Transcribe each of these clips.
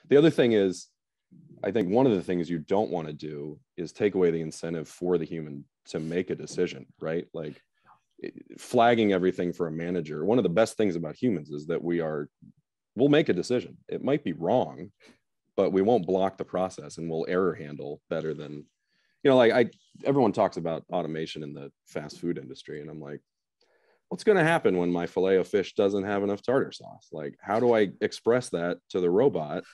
The other thing is, I think one of the things you don't want to do is take away the incentive for the human to make a decision, right? Like flagging everything for a manager. One of the best things about humans is that we'll make a decision. It might be wrong, but we won't block the process, and we'll error handle better than, like everyone talks about automation in the fast food industry. And I'm like, what's going to happen when my Filet-O-Fish doesn't have enough tartar sauce? Like, how do I express that to the robot?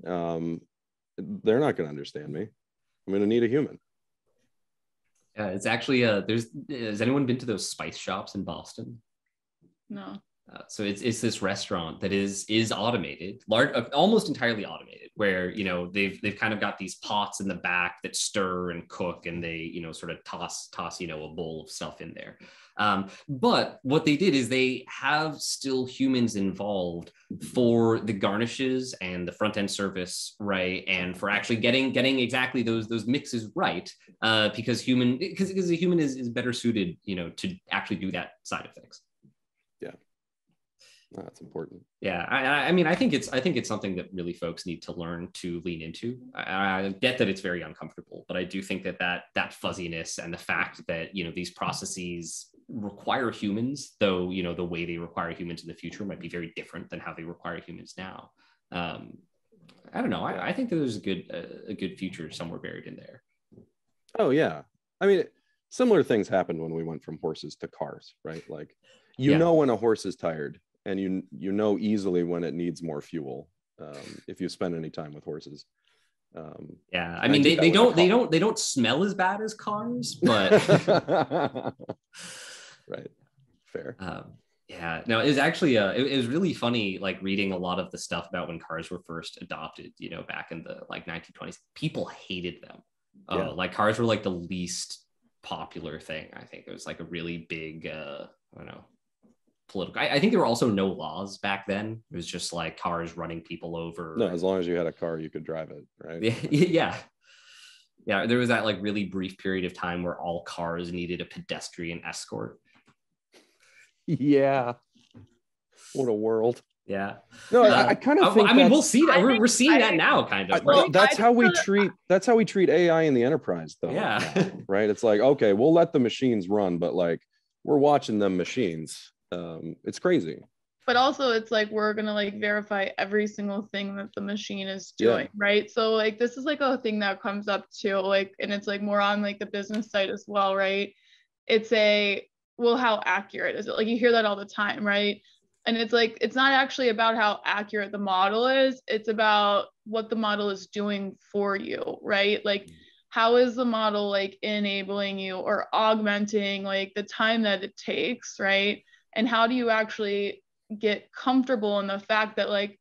They're not going to understand me. I'm going to need a human. Yeah, it's actually has anyone been to those spice shops in Boston? No. So it's this restaurant that is automated, almost entirely automated, where they've kind of got these pots in the back that stir and cook, and they sort of toss a bowl of stuff in there. But what they did is they have still humans involved for the garnishes and the front end service, right? And for actually getting exactly those mixes right, because the human is better suited, to actually do that side of things. Yeah. That's important. Yeah, I mean, I think it's something that really folks need to learn to lean into. I get that it's very uncomfortable, but I do think that fuzziness and the fact that these processes require humans, though the way they require humans in the future might be very different than how they require humans now. I don't know. I think that there's a good future somewhere buried in there. Oh yeah, I mean, similar things happened when we went from horses to cars, right? Like, know when a horse is tired. And you know easily when it needs more fuel, if you spend any time with horses. Yeah, I mean they don't smell as bad as cars, but right, fair. Yeah, no, it was actually it was really funny, like reading a lot of the stuff about when cars were first adopted, back in the 1920s. People hated them. Like cars were like the least popular thing. I think it was like a really big I don't know, political. I think there were also no laws back then. It was just like cars running people over. No, as long as you had a car, you could drive it, right? Yeah. There was that like really brief period of time where all cars needed a pedestrian escort. Yeah. What a world. Yeah. No, I kind of think. I mean, we'll see that. We're seeing that now, kind of. Right? That's how we treat AI in the enterprise, though. Yeah. Now, right. It's like, okay, we'll let the machines run, but like we're watching them machines. It's crazy. But also it's like we're gonna like verify every single thing that the machine is doing, right? So like this is like a thing that comes up too, like, and it's like more on like the business side as well, right? It's well, how accurate is it? Like you hear that all the time, right? And it's like it's not actually about how accurate the model is, it's about what the model is doing for you, right? Like how is the model like enabling you or augmenting like the time that it takes, right? And how do you actually get comfortable in the fact that like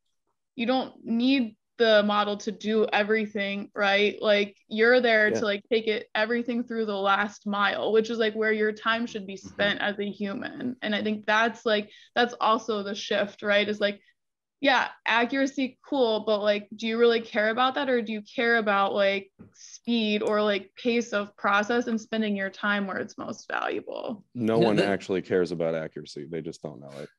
you don't need the model to do everything, right? Like you're there to like take everything through the last mile, which is like where your time should be spent as a human. And I think that's also the shift, right? Is like, yeah, accuracy, cool, but like, do you really care about that? Or do you care about like speed or like pace of process and spending your time where it's most valuable? No one actually cares about accuracy. They just don't know it.